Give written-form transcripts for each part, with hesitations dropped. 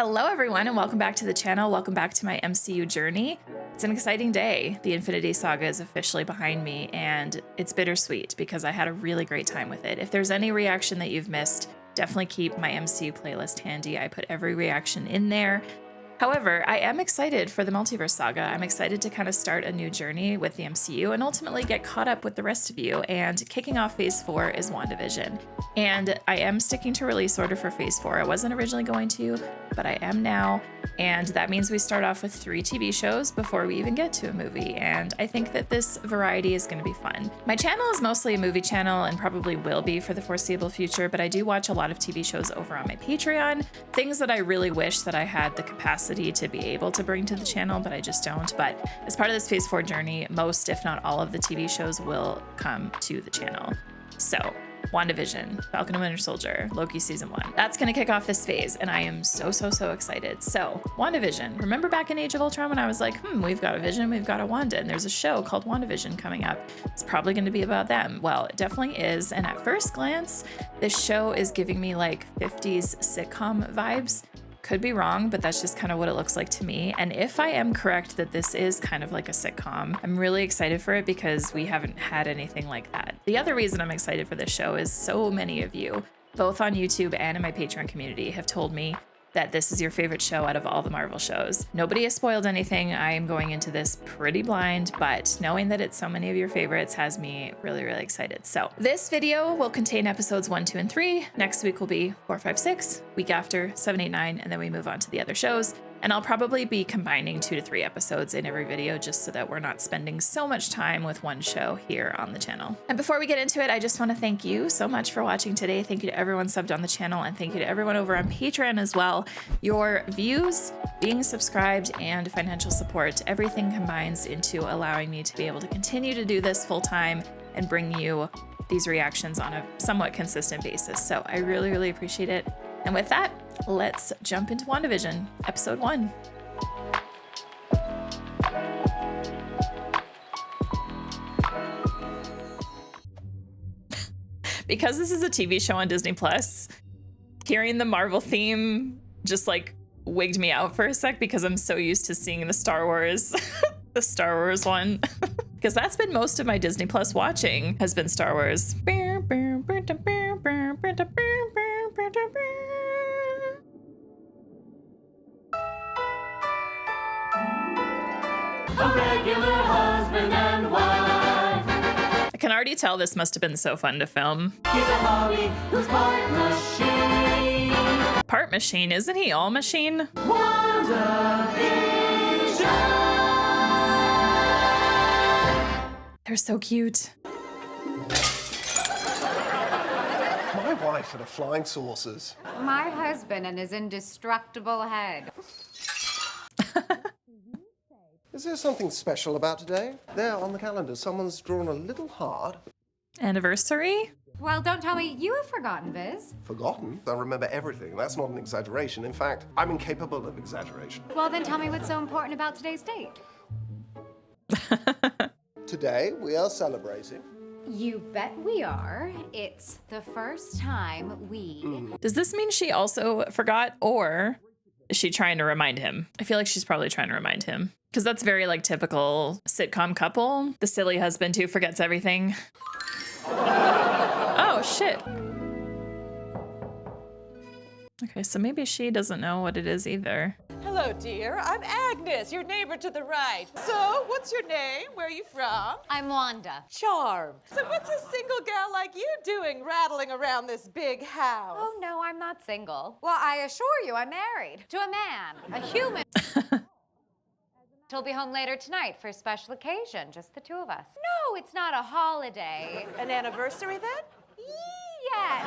Hello everyone and welcome back to the channel. Welcome back to my MCU journey. It's an exciting day. The Infinity Saga is officially behind me and it's bittersweet because I had a really great time with it. If there's any reaction that you've missed, definitely keep my MCU playlist handy. I put every reaction in there. However, I am excited for the Multiverse Saga. I'm excited to kind of start a new journey with the MCU and ultimately get caught up with the rest of you. And kicking off Phase 4 is WandaVision. And I am sticking to release order for Phase 4. I wasn't originally going to, but I am now. And that means we start off with 3 TV shows before we even get to a movie. And I think that this variety is going to be fun. My channel is mostly a movie channel and probably will be for the foreseeable future, but I do watch a lot of TV shows over on my Patreon. Things that I really wish that I had the capacity to be able to bring to the channel, but I just don't. But as part of this Phase 4 journey, most, if not all of the TV shows will come to the channel. So WandaVision, Falcon and Winter Soldier, Loki Season 1. That's going to kick off this phase, and I am so excited. So, WandaVision. Remember back in Age of Ultron when I was like, we've got a Vision, we've got a Wanda, and there's a show called WandaVision coming up. It's probably going to be about them. Well, it definitely is, and at first glance, this show is giving me like 50s sitcom vibes. Could be wrong, but that's just kind of what it looks like to me. And if I am correct that this is kind of like a sitcom, I'm really excited for it because we haven't had anything like that. The other reason I'm excited for this show is so many of you, both on YouTube and in my Patreon community, have told me that this is your favorite show out of all the Marvel shows. Nobody has spoiled anything. I am going into this pretty blind, but knowing that it's so many of your favorites has me really excited. So this video will contain episodes 1, 2, and 3. Next week will be 4, 5, 6. Week after 7, 8, 9, and then we move on to the other shows. And I'll probably be combining 2 to 3 episodes in every video just so that we're not spending so much time with one show here on the channel. And before we get into it, I just want to thank you so much for watching today. Thank you to everyone subbed on the channel and thank you to everyone over on Patreon as well. Your views, being subscribed, and financial support, everything combines into allowing me to be able to continue to do this full time and bring you these reactions on a somewhat consistent basis. So I really appreciate it. And with that, let's jump into WandaVision, episode 1. Because this is a TV show on Disney Plus, hearing the Marvel theme just like wigged me out for a sec because I'm so used to seeing the Star Wars, the Star Wars one. Because that's been most of my Disney Plus watching has been Star Wars. A regular husband and wife. I can already tell this must have been so fun to film. He's a hobby who's part machine. Part machine, isn't he all machine? WandaVision. They're so cute. My wife and her flying saucers. My husband and his indestructible head. Is there something special about today? There on the calendar, someone's drawn a little heart. Anniversary? Well, don't tell me you have forgotten, Viz. Forgotten? I remember everything. That's not an exaggeration. In fact, I'm incapable of exaggeration. Well, then tell me what's so important about today's date. Today, we are celebrating. You bet we are. It's the first time we... Does this mean she also forgot, or is she trying to remind him? I feel like she's probably trying to remind him. Because that's very like typical sitcom couple. The silly husband who forgets everything. Oh, shit. Okay, so maybe she doesn't know what it is either. Hello, dear. I'm Agnes, your neighbor to the right. So, what's your name? Where are you from? I'm Wanda. Charm. So, what's a single gal like you doing rattling around this big house? Oh, no, I'm not single. Well, I assure you, I'm married. To a man. A human. He'll be home later tonight for a special occasion, just the 2 of us. No, it's not a holiday. An anniversary then? Yes,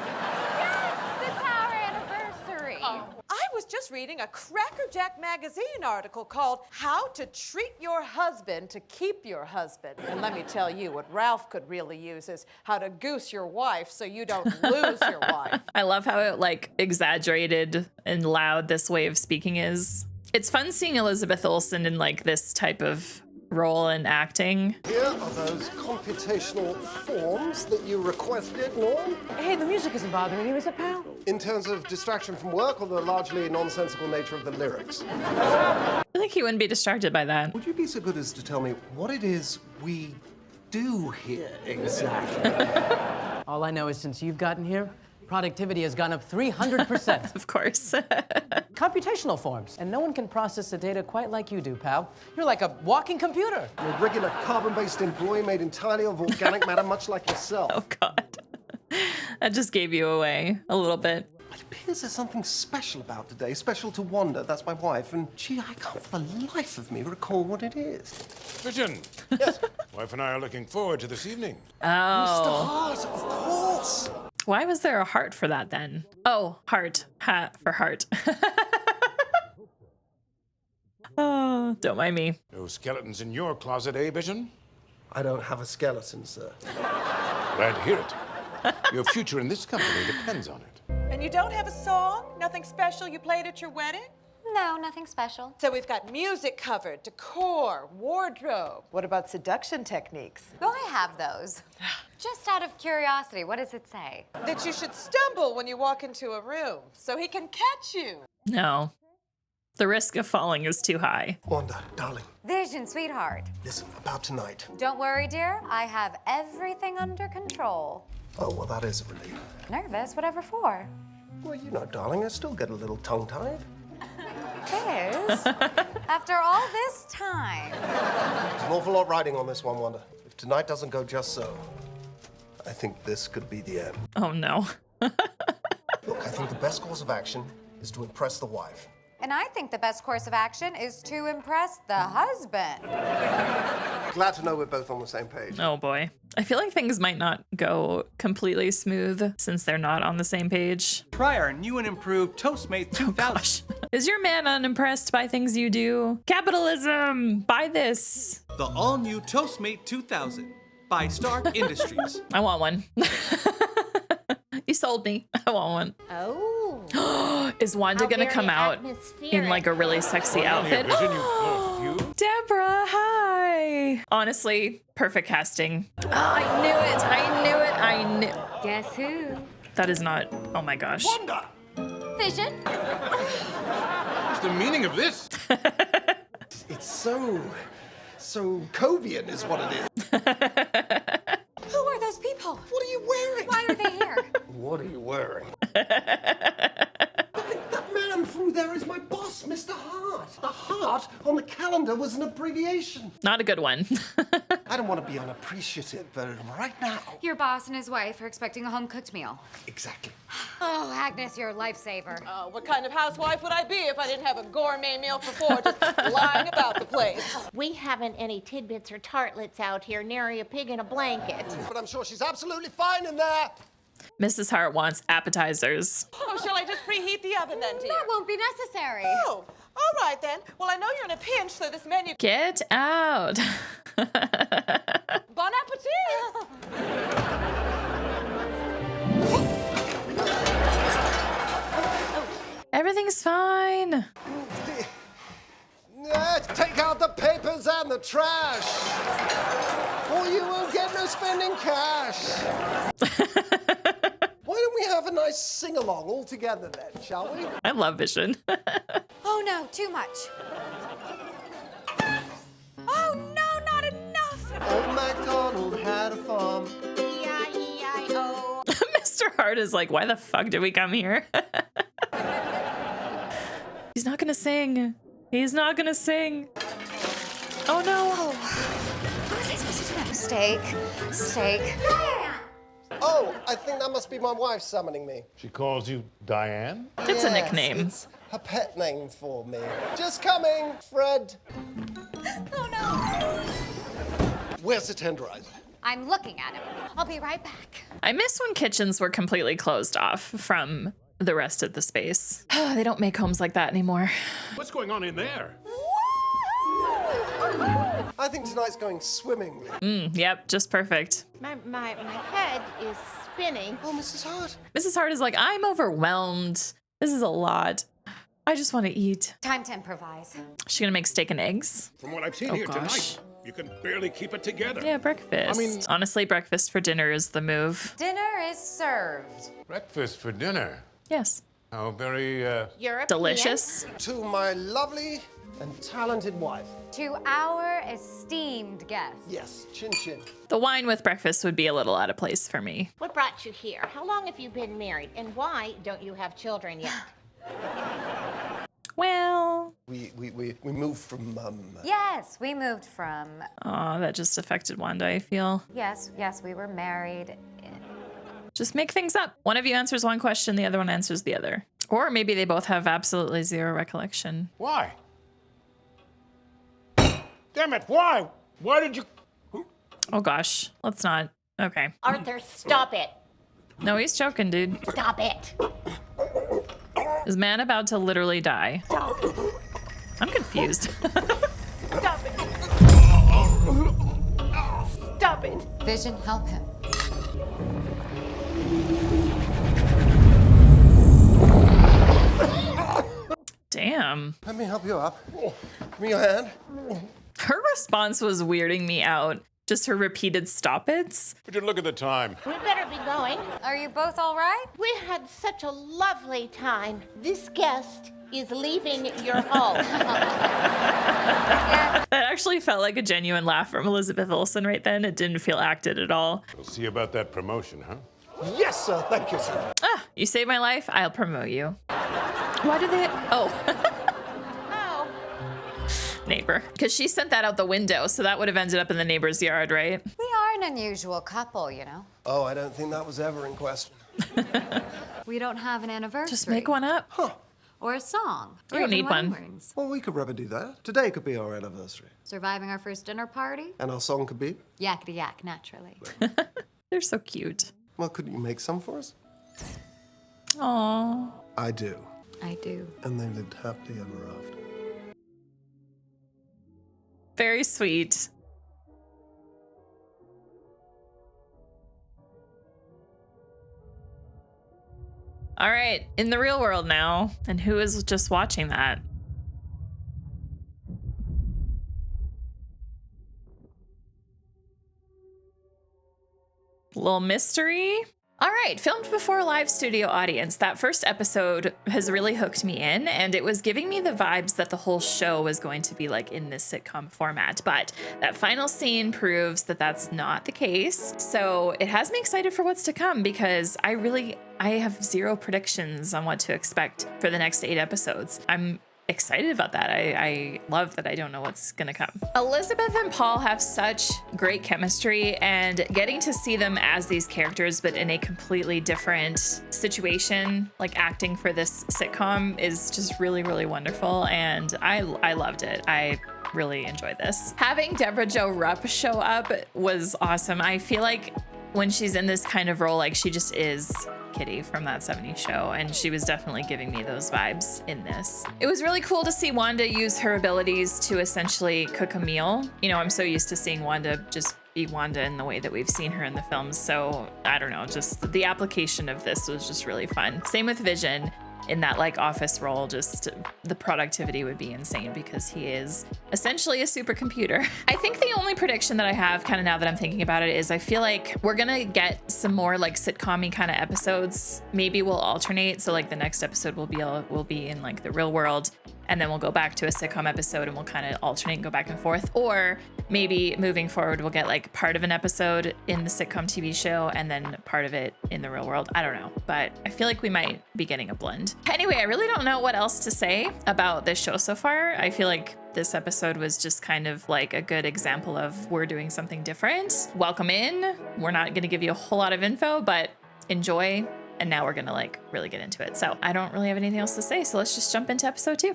it's our anniversary. I was just reading a Crackerjack magazine article called How to Treat Your Husband to Keep Your Husband. And let me tell you, what Ralph could really use is how to goose your wife so you don't lose your wife. I love how it like exaggerated and loud this way of speaking is. It's fun seeing Elizabeth Olsen in like this type of role in acting. Here are those computational forms that you requested, Norm. Hey, the music isn't bothering you, is it, pal? In terms of distraction from work or the largely nonsensical nature of the lyrics. I think he wouldn't be distracted by that. Would you be so good as to tell me what it is we do here exactly? All I know is since you've gotten here, productivity has gone up 300%. Of course. Computational forms, and no one can process the data quite like you do, pal. You're like a walking computer. A regular carbon-based employee made entirely of organic matter, much like yourself. Oh, God. That just gave you away a little bit. It appears there's something special about today, special to Wanda, that's my wife, and gee, I can't for the life of me recall what it is. Vision. Yes, Wife and I are looking forward to this evening. Oh. Mr. Hart, of course. Why was there a heart for that then? Oh, heart. Hat for heart. Oh, don't mind me. No skeletons in your closet, eh, Vision? I don't have a skeleton, sir. Glad to hear it. Your future in this company depends on it. And you don't have a song? Nothing special you played at your wedding? No, nothing special. So we've got music covered, decor, wardrobe. What about seduction techniques? Well, I have those. Just out of curiosity, what does it say? That you should stumble when you walk into a room so he can catch you. No. The risk of falling is too high. Wanda, darling, Vision, sweetheart. listen, about tonight. Don't worry, dear. I have everything under control. Oh, well, that is a relief. Nervous? Whatever for? Well, you know, darling, I still get a little tongue-tied. Fizz? After all this time. There's an awful lot riding on this one, Wanda. If tonight doesn't go just so, I think this could be the end. Oh, no. Look, I think the best course of action is to impress the wife. And I think the best course of action is to impress the husband. Glad to know we're both on the same page. Oh, boy. I feel like things might not go completely smooth since they're not on the same page. Try our new and improved Toastmate 2000. Gosh. Is your man unimpressed by things you do? Capitalism! Buy this. The all-new Toastmate 2000 by Stark Industries. I want one. You sold me. I want one. Oh. Is Wanda How gonna very come out in atmospheric. like a really sexy Here, outfit? Vision, you. Deborah, hi. Honestly, perfect casting. Oh, I knew it. I knew it. I knew. Guess who? That is not. Oh my gosh. Wanda! Vision? What's the meaning of this? It's so Covian is what it is. Who are those people? What are you wearing? Why are they here? What are you wearing? That man through there is my boss, Mr. Hart. The heart on the calendar was an abbreviation. Not a good one. I don't want to be unappreciative, but right now. Your boss and his wife are expecting a home-cooked meal. Exactly. Oh, Agnes, you're a lifesaver. What kind of housewife would I be if I didn't have a gourmet meal for four just lying about the place? We haven't any tidbits or tartlets out here, nary a pig in a blanket. But I'm sure she's absolutely fine in there. Mrs. Hart wants appetizers. Oh, shall I just preheat the oven then, dear? That won't be necessary. Oh, all right then. Well, I know you're in a pinch, so this menu. Get out. Bon appetit! Everything's fine. Take out the papers and the trash. Or you won't get no spending cash. Why don't we have a nice sing-along all together then, shall we? I love Vision. Oh, no, too much. Oh, no, not enough. Old MacDonald had a farm. E-I-E-I-O. Mr. Hart is like, why the fuck did we come here? He's not gonna sing. He's not gonna sing. Oh no. What was I supposed to do? Steak. Oh, I think that must be my wife summoning me. She calls you Diane? It's a Yes, nickname. It's her pet name for me. Just coming, Fred. Oh, no. Where's the tenderizer? I'm looking at him. I'll be right back. I miss when kitchens were completely closed off from the rest of the space. They don't make homes like that anymore. What's going on in there? I think tonight's going swimmingly. Yep, just perfect. My head is spinning. Oh, Mrs. Hart. Mrs. Hart is like, I'm overwhelmed. This is a lot. I just want to eat. Time to improvise. She's gonna make steak and eggs. From what I've seen Oh here gosh. tonight, You can barely keep it together. Yeah, breakfast. I mean- Honestly, breakfast for dinner is the move. Dinner is served. Breakfast for dinner. Yes. How very, European. Delicious. To my lovely and talented wife. To our esteemed guest. Yes, chin chin. The wine with breakfast would be a little out of place for me. What brought you here? How long have you been married? And why don't you have children yet? Well, We moved from, Yes, we moved from. oh, that just affected Wanda, I feel. Yes, we were married. Just make things up. One of you answers one question, the other one answers the other. Or maybe they both have absolutely zero recollection. why? Damn it, why? Why did you... Oh gosh, let's not. Okay. Arthur, stop it. No, he's joking, dude. Stop it. Is man about to literally die? I'm confused. Stop it. Stop it. Vision, help him. Damn. let me help you up. Give me your hand. Her response was weirding me out. Just her repeated stop it's. Would you look at the time? We better be going. Are you both all right? We had such a lovely time. This guest is leaving your home. That actually felt like a genuine laugh from Elizabeth Olsen right then. It didn't feel acted at all. We'll see about that promotion, huh? Yes, sir. Thank you, sir. Ah, you saved my life, I'll promote you. Why did they? Oh, Oh, neighbor. Because she sent that out the window, so that would have ended up in the neighbor's yard, right? We are an unusual couple, you know. Oh, I don't think that was ever in question. We don't have an anniversary. Just make one up. Or a song. You or don't even need one. wedding rings. Well, we could never do that. Today could be our anniversary. Surviving our first dinner party? And our song could be, Yakety yak, naturally. They're so cute. well, couldn't you make some for us? Aww. I do. I do. And they lived happily ever after. Very sweet. All right, in the real world now. And who is just watching that? Little mystery. All right, filmed before a live studio audience. That first episode has really hooked me in, and it was giving me the vibes that the whole show was going to be like in this sitcom format. But that final scene proves that that's not the case. So it has me excited for what's to come because I have zero predictions on what to expect for the next 8 episodes. I'm excited about that. I love that I don't know what's gonna come. Elizabeth and Paul have such great chemistry, and getting to see them as these characters but in a completely different situation, like acting for this sitcom, is just really, really wonderful, and I loved it. I really enjoyed this. Having Deborah Jo Rupp show up was awesome. I feel like when she's in this kind of role, like she just is Kitty from That 70s Show, and she was definitely giving me those vibes in this. It was really cool to see Wanda use her abilities to essentially cook a meal. You know, I'm so used to seeing Wanda just be Wanda in the way that we've seen her in the films, so I don't know, just the application of this was just really fun. Same with Vision. In that like office role, just the productivity would be insane because he is essentially a supercomputer. I think the only prediction that I have kind of now that I'm thinking about it is I feel like we're gonna get some more like sitcom-y kind of episodes. Maybe we'll alternate. So like the next episode will be in like the real world, and then we'll go back to a sitcom episode and we'll kind of alternate and go back and forth. Or maybe moving forward, we'll get like part of an episode in the sitcom TV show and then part of it in the real world. I don't know, but I feel like we might be getting a blend. Anyway, I really don't know what else to say about this show so far. I feel like this episode was just kind of like a good example of we're doing something different. Welcome in. We're not going to give you a whole lot of info, but enjoy. And now we're going to like really get into it. So I don't really have anything else to say. So let's just jump into episode 2.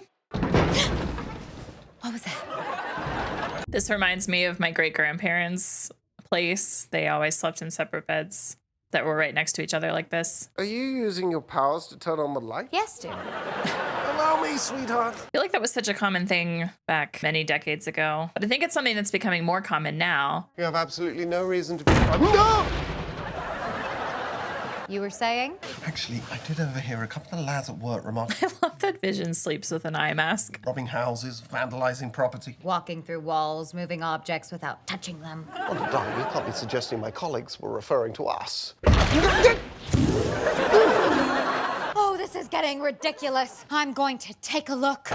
What was that? This reminds me of my great-grandparents' place. They always slept in separate beds that were right next to each other like this. Are you using your powers to turn on the light? Yes, dear. Allow me, sweetheart. I feel like that was such a common thing back many decades ago, but I think it's something that's becoming more common now. You have absolutely no reason to be... No! You were saying? Actually, I did overhear a couple of lads at work remarking. I love that Vision sleeps with an eye mask. Robbing houses, vandalizing property. Walking through walls, moving objects without touching them. Oh, darling, you can't be suggesting my colleagues were referring to us. Oh, this is getting ridiculous. I'm going to take a look.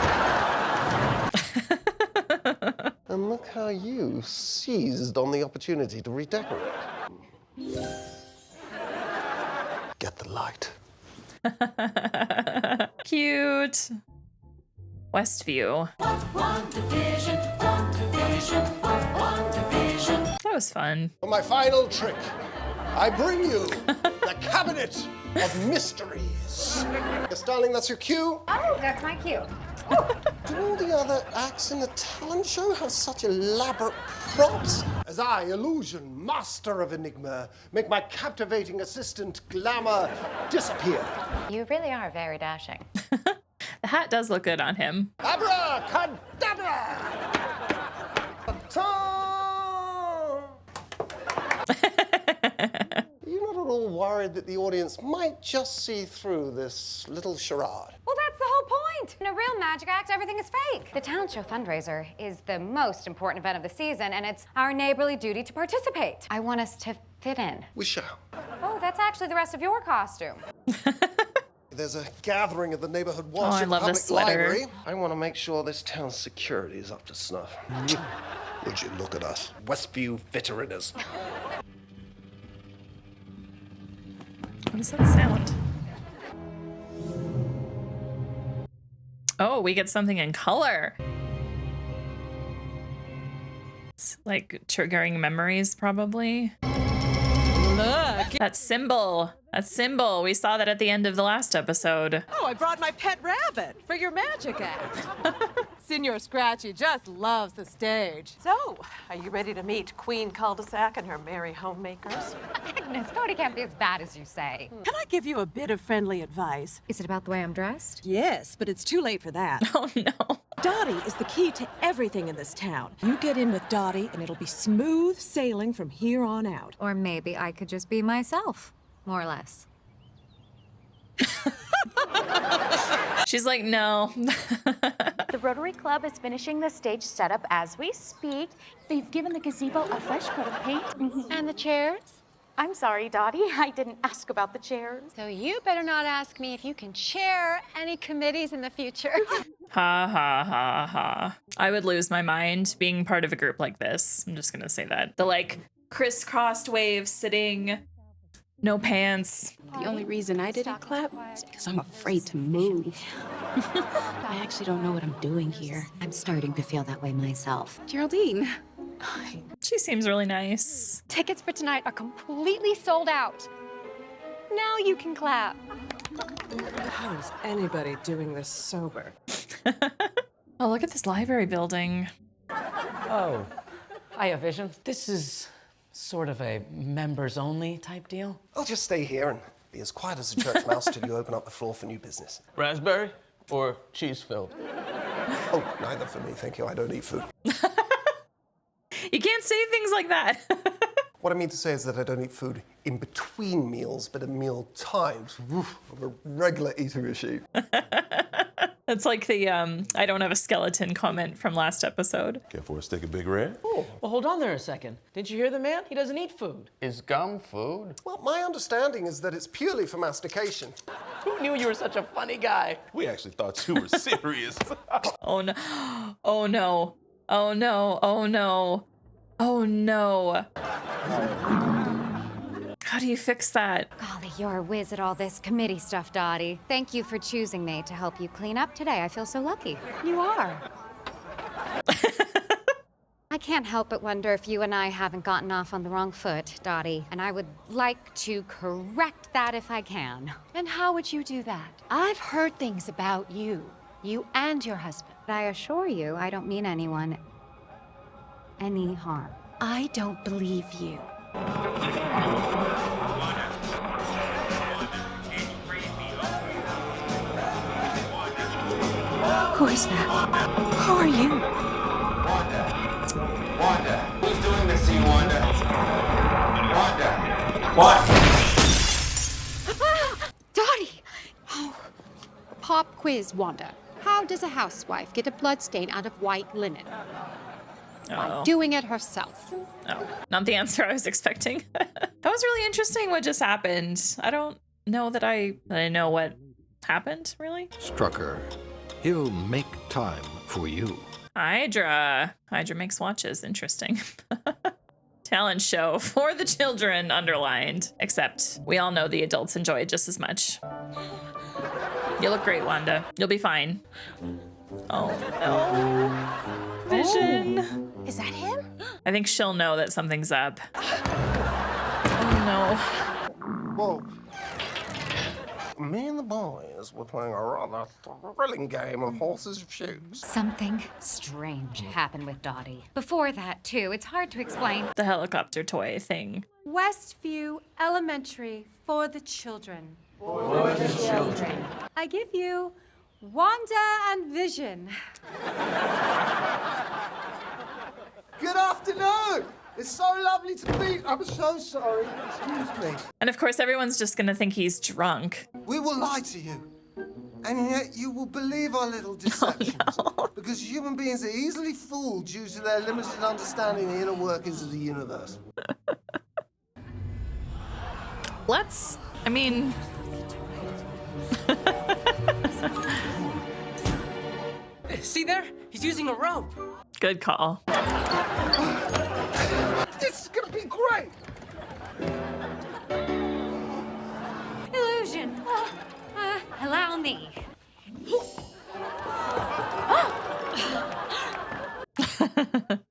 And look how you seized on the opportunity to redecorate. Get the light. Cute. Westview. That was fun. For my final trick, I bring you the Cabinet of Mysteries. Yes, darling, that's your cue. Oh, that's my cue. Do all the other acts in the talent show have such elaborate props? As I, Illusion, master of Enigma, make my captivating assistant Glamour disappear. You really are very dashing. The hat does look good on him. Abracadabra! Ta-ta! You're not at all worried that the audience might just see through this little charade? Well, that's the whole point. In a real magic act, everything is fake. The talent show fundraiser is the most important event of the season, and it's our neighborly duty to participate. I want us to fit in. We shall. Oh, that's actually the rest of your costume. There's a gathering at the neighborhood Oh, I Washington love Public this sweater. Library. I want to make sure this town's security is up to snuff. Would you look at us, Westview veteraners? What is that sound? Oh, we get something in color. It's like triggering memories, probably. Look. That symbol. That symbol. We saw that at the end of the last episode. Oh, I brought my pet rabbit for your magic act. Senor Scratchy just loves the stage. So, are you ready to meet Queen Cul-de-sac and her merry homemakers? Agnes, Cody can't be as bad as you say. Can I give you a bit of friendly advice? Is it about the way I'm dressed? Yes, but it's too late for that. Oh no. Dottie is the key to everything in this town. You get in with Dottie, and it'll be smooth sailing from here on out. Or maybe I could just be myself, more or less. She's like, no. The Rotary Club is finishing the stage setup as we speak. They've given the gazebo a fresh coat of paint. And the chairs? I'm sorry, Dottie, I didn't ask about the chairs. So you better not ask me if you can chair any committees in the future. Ha ha ha ha. I would lose my mind being part of a group like this. I'm just gonna say that. The like crisscrossed wave sitting, no pants. The only reason I didn't clap is because I'm afraid to move. I actually don't know what I'm doing here. I'm starting to feel that way myself. Geraldine. She seems really nice. Tickets for tonight are completely sold out. Now you can clap. How is anybody doing this sober? Oh, look at this library building. Oh, hiya, Vision. This is sort of a members-only type deal. I'll just stay here and be as quiet as a church mouse till you open up the floor for new business. Raspberry or cheese-filled? Oh, neither for me, thank you. I don't eat food. You can't say things like that. What I mean to say is that I don't eat food in between meals, but at meal times. Oof, I'm a regular eater of sheep. That's like the I don't have a skeleton comment from last episode. Care for a stick of Big Red? Oh, well, hold on there a second. Didn't you hear the man? He doesn't eat food. Is gum food? Well, my understanding is that it's purely for mastication. Who knew you were such a funny guy? We actually thought you were serious. Oh no. Oh no. Oh no. Oh no. Oh no. How do you fix that? Golly, you're a whiz at all this committee stuff, Dottie. Thank you for choosing me to help you clean up today. I feel so lucky. You are. I can't help but wonder if you and I haven't gotten off on the wrong foot, Dottie. And I would like to correct that if I can. And how would you do that? I've heard things about you and your husband. But I assure you, I don't mean anyone any harm. I don't believe you. Who is that? Who are you? Wanda, who's doing this to you, Wanda? Wanda, what? Pop quiz, Wanda. How does a housewife get a bloodstain out of white linen? By doing it herself. Oh, not the answer I was expecting. That was really interesting what just happened. I don't know that I know what happened, really. Strucker, he'll make time for you. Hydra. Hydra makes watches. Interesting. Talent show for the children underlined. Except we all know the adults enjoy it just as much. You look great, Wanda. You'll be fine. Oh, no. Vision. Oh. Is that him? I think she'll know that something's up. Oh, no. Whoa. Me and the boys were playing a rather thrilling game of horses with shoes. Something strange happened with Dottie. Before that, too. It's hard to explain. The helicopter toy thing. Westview Elementary for the children. For the children. I give you Wanda and Vision. Good afternoon! It's so lovely to meet. I'm so sorry. Excuse me. And of course, everyone's just gonna think he's drunk. We will lie to you. And yet you will believe our little deceptions. Oh, no. Because human beings are easily fooled due to their limited understanding of the inner workings of the universe. I mean... See there? He's using a rope. Good call. This is gonna be great! Illusion. Allow me.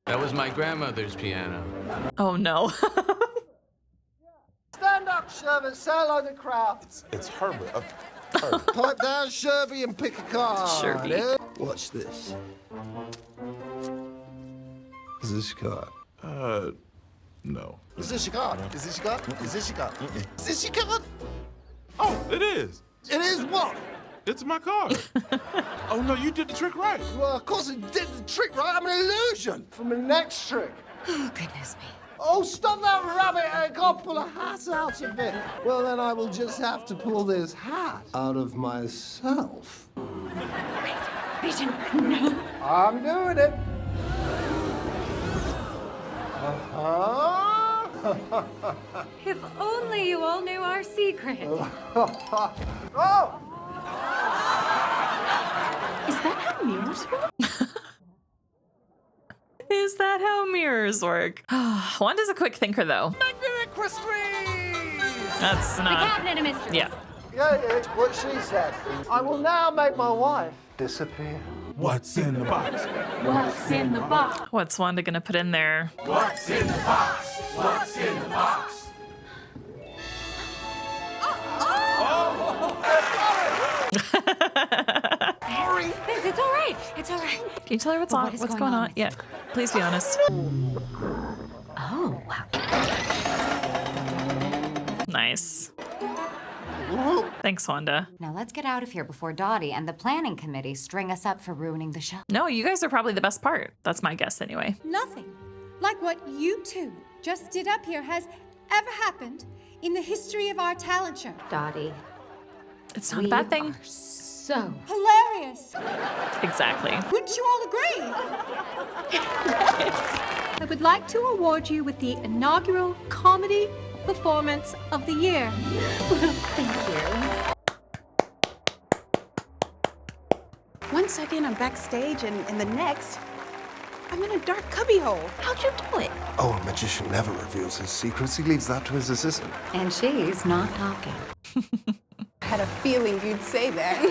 That was my grandmother's piano. Oh, no. Stand up, Sherman. Say hello to the crowd. It's Herbert. Pipe down, Sherby, and pick a card. Sherby. Eh? Watch this. Is this your card? No. Is this your card? Is this your card? Is this your card? Is this your card? Oh, it is. It is what? It's my card. Oh, no, you did the trick right. Well, of course I did the trick right. I'm an illusion. For my next trick. Oh, goodness me. Oh, stop that rabbit! I can't pull a hat out of it. Well, then I will just have to pull this hat out of myself. Vision, no. I'm doing it. If only you all knew our secret. Oh! Is that how mirrors work? Is that how mirrors work? Wanda's a quick thinker, though. That's The not... cabinet of mysteries. Yeah. Yeah, it's what she said. I will now make my wife disappear. What's in the box? What's in the box? What's Wanda gonna put in there? What's in the box? What's in the box? It's all right. It's all right. Can you tell her what's Well, on? what is What's going going on? on? Yeah. Please be honest. Oh, wow. Nice. Thanks, Wanda. Now let's get out of here before Dottie and the planning committee string us up for ruining the show. No, you guys are probably the best part. That's my guess, anyway. Nothing like what you two just did up here has ever happened in the history of our talent show. Dottie. It's not a bad thing. So hilarious. Exactly. Wouldn't you all agree? I would like to award you with the inaugural comedy performance of the year. Thank you. 1 second I'm backstage, and in the next, I'm in a dark cubbyhole. How'd you do it? Oh, a magician never reveals his secrets. He leaves that to his assistant. And she's not talking. I had a feeling you'd say that.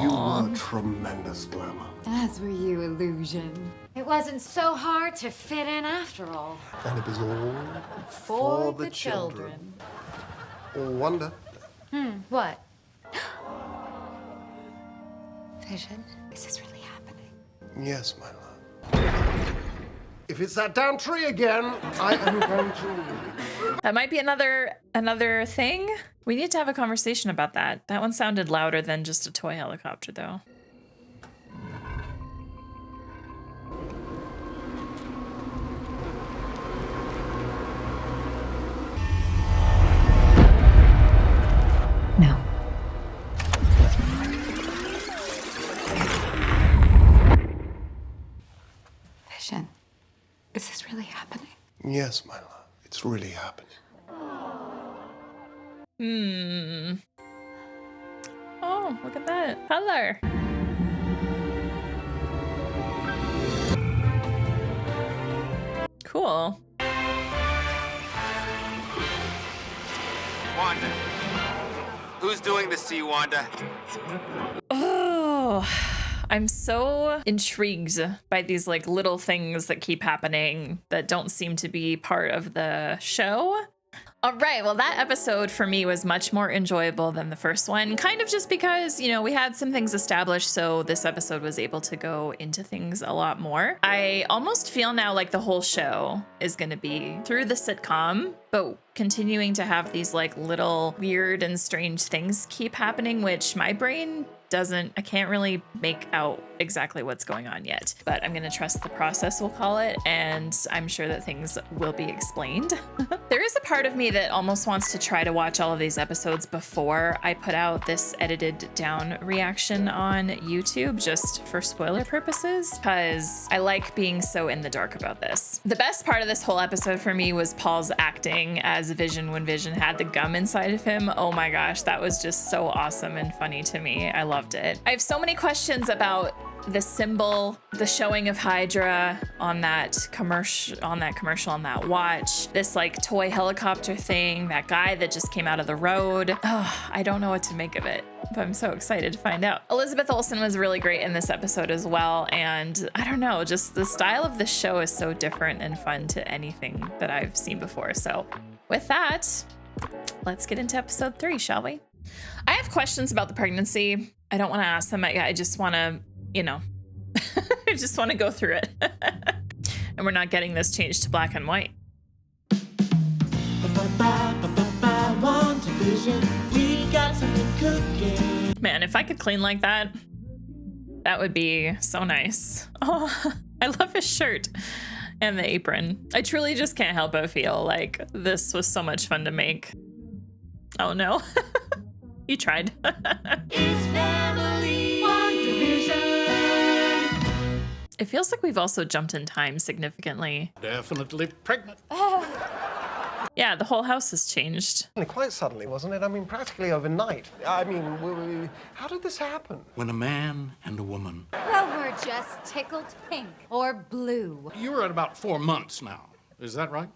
You were tremendous, Glamour. As were you, Illusion. It wasn't so hard to fit in after all. And it was all For the children. Or Wonder. What? Vision, is this really happening? Yes, my love. If it's that damn tree again, I am going to leave. That might be another thing. We need to have a conversation about that. That one sounded louder than just a toy helicopter, though. Yes, my love. It's really happening. Oh, look at that color. Cool. Wanda. Who's doing the sea, Wanda? Oh, I'm so intrigued by these like little things that keep happening that don't seem to be part of the show. All right, well, that episode for me was much more enjoyable than the first one, kind of just because, you know, we had some things established, so this episode was able to go into things a lot more. I almost feel now like the whole show is going to be through the sitcom, but continuing to have these like little weird and strange things keep happening, which my brain I can't really make out exactly what's going on yet, but I'm gonna trust the process, we'll call it, and I'm sure that things will be explained. There is a part of me that almost wants to try to watch all of these episodes before I put out this edited down reaction on YouTube, just for spoiler purposes, because I like being so in the dark about this. The best part of this whole episode for me was Paul's acting as Vision when Vision had the gum inside of him. Oh my gosh, that was just so awesome and funny to me. I loved it. I have so many questions about the symbol, the showing of Hydra on that commercial, on that watch, this like toy helicopter thing, that guy that just came out of the road. Oh, I don't know what to make of it, but I'm so excited to find out. Elizabeth Olsen was really great in this episode as well, and I don't know, just the style of the show is so different and fun to anything that I've seen before. So with that, let's get into episode 3, shall we? I have questions about the pregnancy. I don't want to ask them. I just want to, you know, I just want to go through it. And we're not getting this changed to black and white. Man, if I could clean like that, that would be so nice. Oh, I love his shirt and the apron. I truly just can't help but feel like this was so much fun to make. Oh no. You tried. It feels like we've also jumped in time significantly. Definitely pregnant. Yeah, the whole house has changed. Quite suddenly, wasn't it? I mean, practically overnight. I mean, how did this happen? When a man and a woman. Well, we're just tickled pink or blue. You're at about 4 months now. Is that right?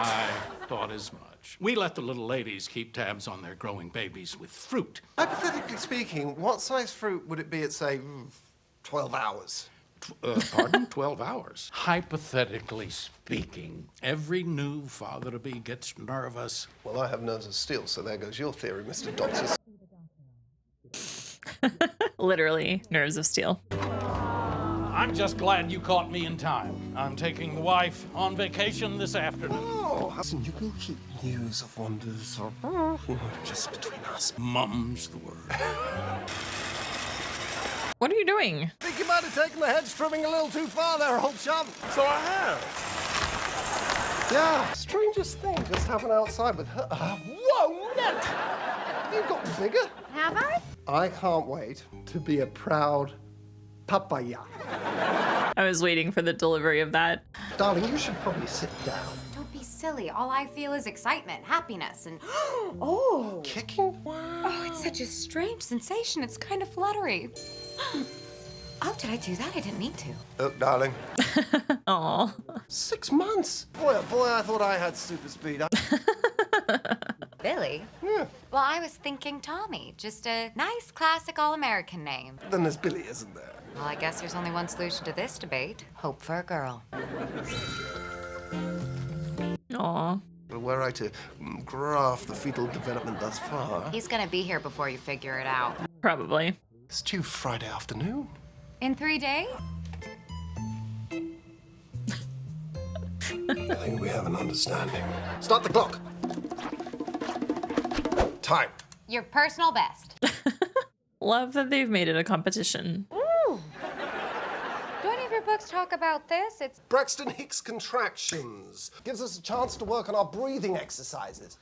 I thought as much. We let the little ladies keep tabs on their growing babies with fruit. Hypothetically speaking, what size fruit would it be at, say, 12 hours? Pardon? 12 hours? Hypothetically speaking, every new father-to-be gets nervous. Well, I have nerves of steel, so there goes your theory, Mr. Doctor. Literally, nerves of steel. I'm just glad you caught me in time. I'm taking the wife on vacation this afternoon. Oh, listen, you can keep news of Wanda's, just between us. Mum's the word. What are you doing? I think you might have taken the hedge trimming a little too far there, old chum. So I have. Yeah, strangest thing just happened outside with her. Whoa, Ned! You've got bigger. Have I? I can't wait to be a proud papaya. I was waiting for the delivery of that. Darling, you should probably sit down. Don't be silly. All I feel is excitement, happiness, and oh, kicking. Oh, it's such a strange sensation. It's kind of fluttery. Oh, did I do that? I didn't mean to. Look, darling. Aw. 6 months. Boy, oh boy, I thought I had super speed. Billy? Yeah. Well, I was thinking Tommy. Just a nice, classic, all-American name. Then there's Billy, isn't there? Well, I guess there's only one solution to this debate. Hope for a girl. Aw. But were I to graph the fetal development thus far... He's gonna be here before you figure it out. Probably. It's due Friday afternoon. In 3 days? I think we have an understanding. Start the clock. Time. Your personal best. Love that they've made it a competition. Ooh. Do any of your books talk about this? It's Braxton Hicks contractions. Gives us a chance to work on our breathing exercises.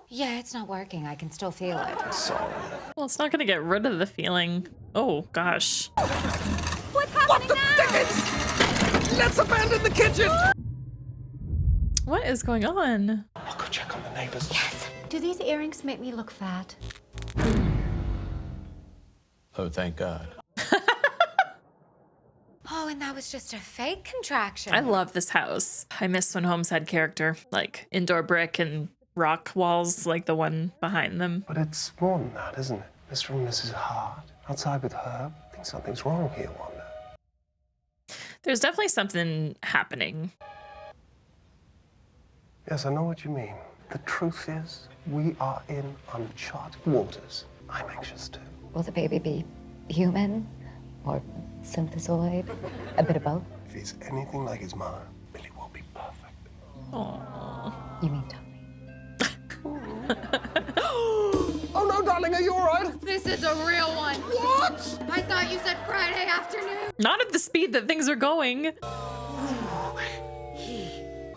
Yeah, it's not working. I can still feel it. Sorry. Well, it's not gonna get rid of the feeling. Oh, gosh. What's happening now? Let's abandon the kitchen! What is going on? I'll go check on the neighbors. Yes. Do these earrings make me look fat? Oh, thank God. Oh, and that was just a fake contraction. I love this house. I miss when homes had character, like indoor brick and rock walls like the one behind them. But it's more than that, isn't it? Mr. and Mrs. Hart, outside with her. I think something's wrong here, Wanda. There's definitely something happening. Yes, I know what you mean. The truth is, we are in uncharted waters. I'm anxious too. Will the baby be human or synthesoid? A bit of both? If he's anything like his mother, Billy will be perfect. Aww. You mean Tommy? Oh no, darling, are you all right? This is a real one. What? I thought you said Friday afternoon. Not at the speed that things are going. Oh,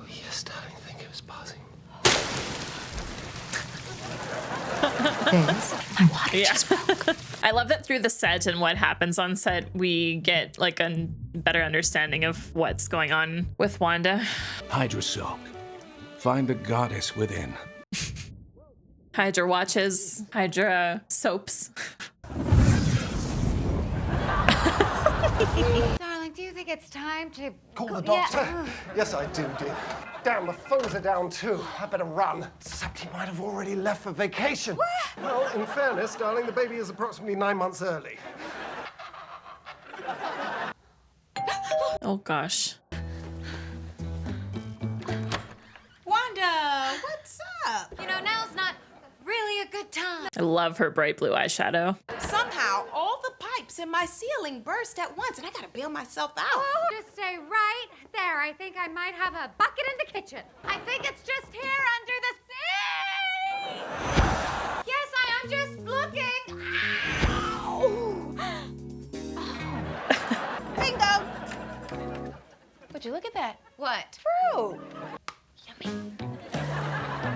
yes, darling, I think it was passing. Yeah. I love that through the set and what happens on set, we get like a better understanding of what's going on with Wanda. Hydra Silk. Find the goddess within. Hydra watches, Hydra soaps. Darling, do you think it's time to Call go- the doctor. Yeah. Yes, I do, dear. Damn, the phones are down too. I better run. Except he might have already left for vacation. Well, in fairness, darling, the baby is approximately 9 months early. Oh gosh. Wanda, what's up? You know, now's not really a good time. I love her bright blue eyeshadow. Somehow, all the pipes in my ceiling burst at once, and I gotta bail myself out. Oh, just stay right there. I think I might have a bucket in the kitchen. I think it's just here under the sink. Yes, I am just looking. Ow. Bingo! Would you look at that? What? Fruit.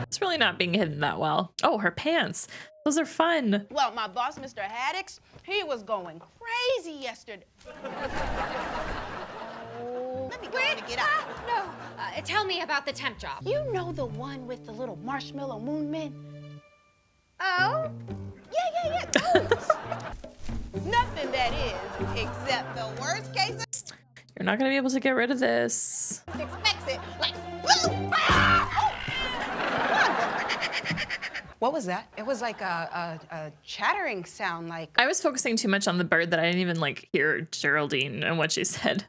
It's really not being hidden that well. Oh, her pants. Those are fun. Well, my boss, Mr. Haddix, he was going crazy yesterday. Let me go on and get out. No. Tell me about the temp job. You know the one with the little marshmallow moon men? Oh? Yeah. Those. Nothing that is, except the worst case You're not gonna be able to get rid of this. expects it. Like, what was that? It was like a chattering sound, like. I was focusing too much on the bird that I didn't even like hear Geraldine and what she said.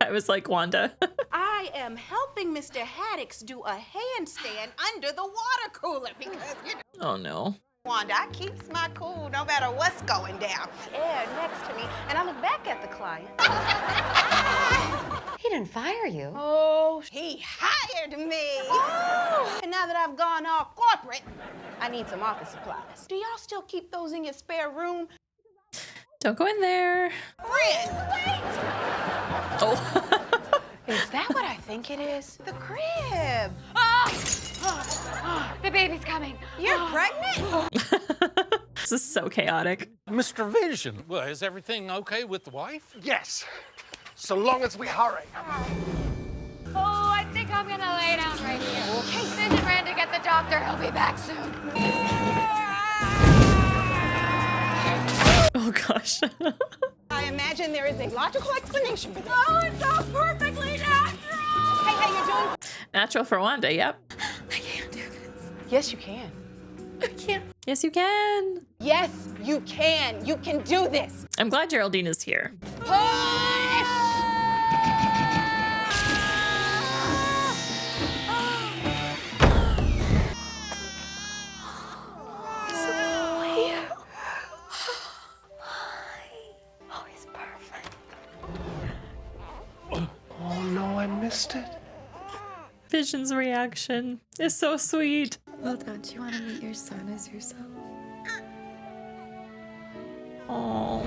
I was like, Wanda. I am helping Mr. Haddix do a handstand under the water cooler because, you know. Oh no. Wanda, I keeps my cool no matter what's going down. Air next to me, and I look back at the client. He didn't fire you. Oh, he hired me. Oh. And now that I've gone all corporate, I need some office supplies. Do y'all still keep those in your spare room? Don't go in there. Friend, wait! Oh. Is that what I think it is? The crib. The baby's coming. You're pregnant? This is so chaotic. Mr. Vision, well, is everything okay with the wife? Yes, so long as we hurry. Oh, I think I'm gonna lay down right here. Okay. Vision ran to get the doctor. He'll be back soon. Oh gosh. I imagine there is a logical explanation for this. Oh, it's so perfectly natural. Hey, how you doing? Natural for Wanda, yep. I can't do this. Yes, you can. I can't. Yes, you can. Yes, you can. You can do this. I'm glad Geraldine is here. Oh no, I missed it. Vision's reaction is so sweet. Well, don't you want to meet your son as yourself? Oh.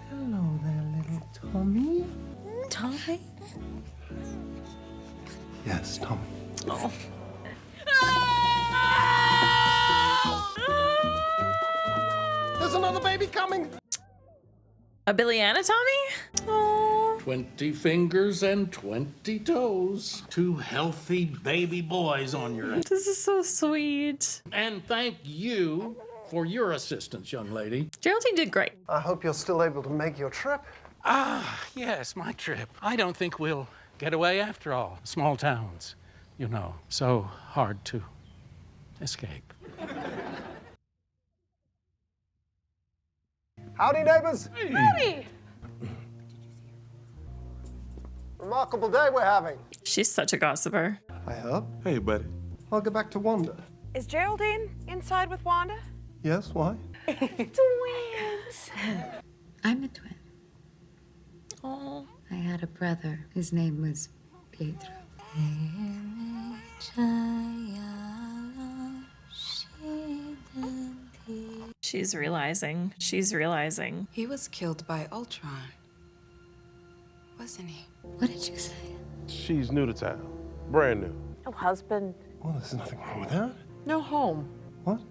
Hello there, little Tommy. Tommy? Yes, Tommy. Oh. There's another baby coming. A Billy Anna Tommy? Oh. 20 fingers and 20 toes. 2 healthy baby boys on your... This is so sweet. And thank you for your assistance, young lady. Geraldine did great. I hope you're still able to make your trip. Ah, yes, my trip. I don't think we'll get away after all. Small towns, you know, so hard to escape. Howdy, neighbors. Howdy. Remarkable day we're having. She's such a gossiper. I hope. Hey, buddy. I'll get back to Wanda. Is Geraldine inside with Wanda? Yes, why? Twins. I'm a twin. Oh. I had a brother. His name was Pietro. She's realizing. She's realizing. He was killed by Ultron, wasn't he? What did you say? She's new to town. Brand new. No husband. Well, there's nothing wrong with that. No home. What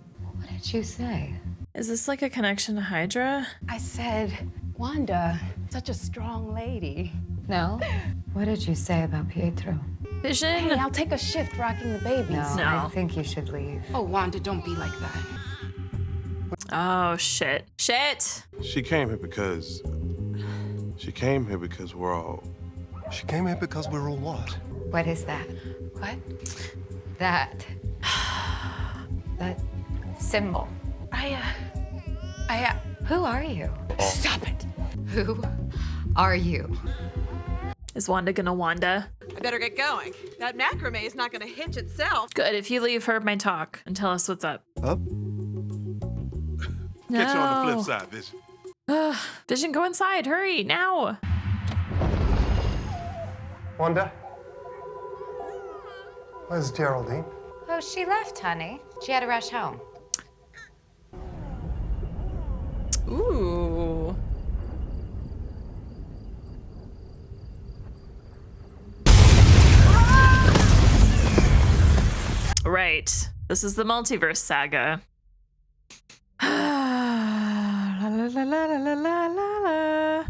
did you say? Is this like a connection to Hydra? I said, Wanda, such a strong lady. No. What did you say about Pietro? Vision? Hey, I'll take a shift rocking the babies. No, I think you should leave. Oh, Wanda, don't be like that. Oh, shit. Shit! She came here because we're all... She came here because we're all what? What is that? What? That symbol. Who are you? Stop it. Who are you? Is Wanda gonna Wanda? I better get going. That macrame is not gonna hitch itself. Good, if you leave her my talk and tell us what's up. Up? Catch you on the flip side, Vision. Vision, go inside. Hurry, now. Wanda? Where's Geraldine? Oh, she left, honey. She had to rush home. Ooh. Right. This is the multiverse saga. La, la, la, la, la, la, la, la.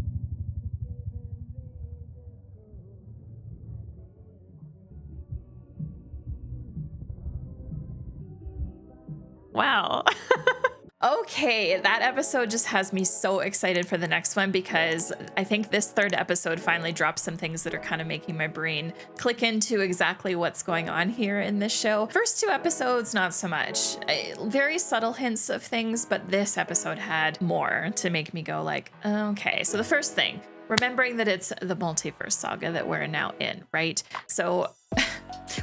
Wow. Okay, that episode just has me so excited for the next one because I think this third episode finally drops some things that are kind of making my brain click into exactly what's going on here in this show. First 2 episodes, not so much. Very subtle hints of things, but this episode had more to make me go like, okay. So the first thing, remembering that it's the multiverse saga that we're now in, right? So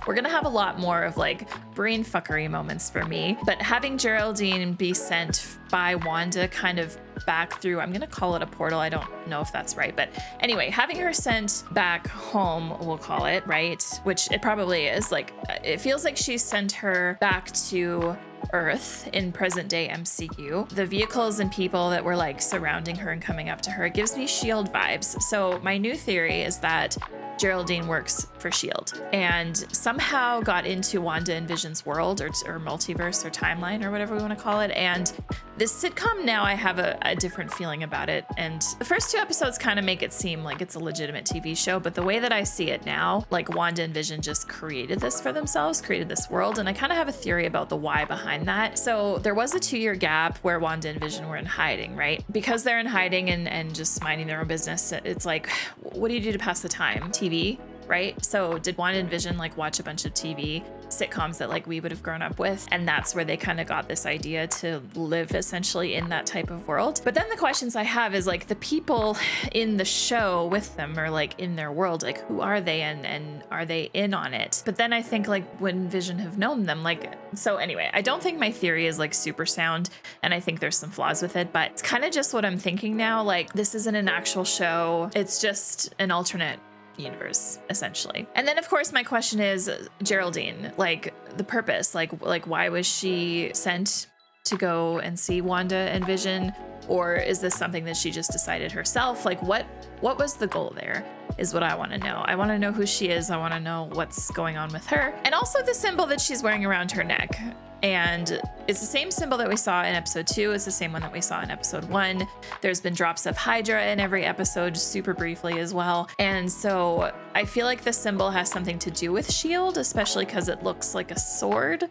we're gonna have a lot more of like brain fuckery moments for me, but having Geraldine be sent by Wanda kind of back through, I'm gonna call it a portal, I don't know if that's right, but anyway, having her sent back home, we'll call it, right? Which it probably is, like, it feels like she sent her back to Earth in present day MCU. The vehicles and people that were like surrounding her and coming up to her, it gives me S.H.I.E.L.D. vibes. So my new theory is that Geraldine works for S.H.I.E.L.D. and somehow got into Wanda and Vision's world or multiverse or timeline or whatever we want to call it. And this sitcom now, I have a different feeling about it. And the first 2 episodes kind of make it seem like it's a legitimate TV show, but the way that I see it now, like Wanda and Vision just created this for themselves, created this world. And I kind of have a theory about the why behind that. So there was a 2-year gap where Wanda and Vision were in hiding, right? Because they're in hiding and just minding their own business, it's like, what do you do to pass the time? TV, right? So did Wanda and Vision like watch a bunch of TV sitcoms that like we would have grown up with, and that's where they kind of got this idea to live essentially in that type of world? But then the questions I have is like the people in the show with them or like in their world, like who are they and are they in on it? But then I think like when Vision have known them, like, so anyway, I don't think my theory is like super sound and I think there's some flaws with it, but it's kind of just what I'm thinking now. Like this isn't an actual show, it's just an alternate universe essentially. And then of course my question is Geraldine, like the purpose, like why was she sent to go and see Wanda and Vision? Or is this something that she just decided herself? Like what was the goal there is what I want to know. I want to know who she is. I want to know what's going on with her. And also the symbol that she's wearing around her neck. And it's the same symbol that we saw in episode 2. It's the same one that we saw in episode 1. There's been drops of Hydra in every episode, super briefly as well. And so I feel like the symbol has something to do with S.H.I.E.L.D., especially because it looks like a sword.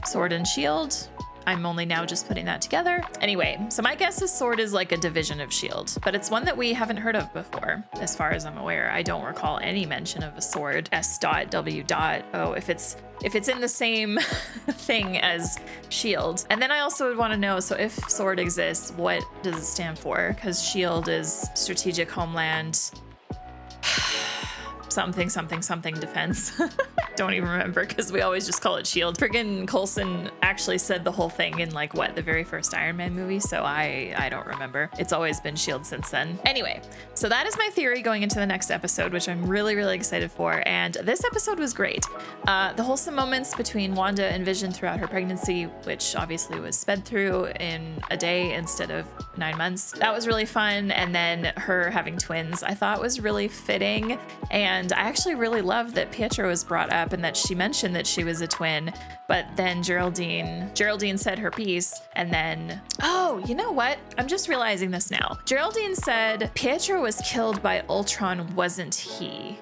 Sword and shield. I'm only now just putting that together. Anyway, so my guess is S.W.O.R.D. is like a division of S.H.I.E.L.D., but it's one that we haven't heard of before, as far as I'm aware. I don't recall any mention of a sword, S.W. Oh, if it's in the same thing as S.H.I.E.L.D. And then I also would want to know, so if S.W.O.R.D. exists, what does it stand for? Because S.H.I.E.L.D. is Strategic Homeland something defense. Don't even remember because we always just call it S.H.I.E.L.D. Friggin' Coulson actually said the whole thing in like what, the very first Iron Man movie, so I don't remember. It's always been S.H.I.E.L.D. since then. Anyway, so that is my theory going into the next episode, which I'm really, really excited for. And this episode was great. The wholesome moments between Wanda and Vision throughout her pregnancy, which obviously was sped through in a day instead of 9 months. That was really fun. And then her having twins, I thought was really fitting. And I actually really loved that Pietro was brought up and that she mentioned that she was a twin, but then Geraldine said her piece, and then, oh, you know what? I'm just realizing this now. Geraldine said Pietro was killed by Ultron, wasn't he? ?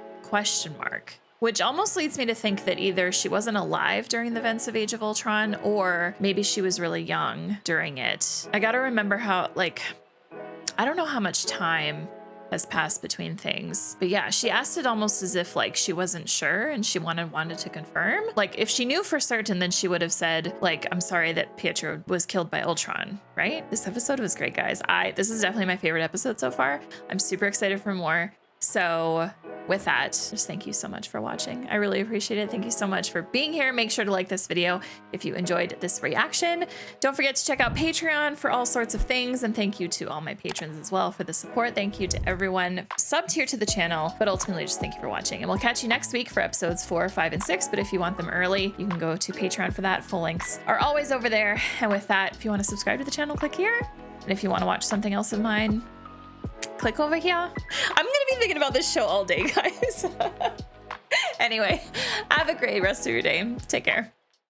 Which almost leads me to think that either she wasn't alive during the events of Age of Ultron, or maybe she was really young during it. I gotta remember how, like, I don't know how much time has passed between things. But yeah, she asked it almost as if like she wasn't sure and she wanted to confirm. Like if she knew for certain, then she would have said like, I'm sorry that Pietro was killed by Ultron, right? This episode was great, guys. This is definitely my favorite episode so far. I'm super excited for more. So with that, just thank you so much for watching. I really appreciate it. Thank you so much for being here. Make sure to like this video if you enjoyed this reaction. Don't forget to check out Patreon for all sorts of things. And thank you to all my patrons as well for the support. Thank you to everyone subbed here to the channel, but ultimately just thank you for watching. And we'll catch you next week for episodes 4, 5, and 6. But if you want them early, you can go to Patreon for that. Full links are always over there. And with that, if you want to subscribe to the channel, click here. And if you want to watch something else of mine, click over here. I'm gonna be thinking about this show all day, guys. Anyway, have a great rest of your day. Take care.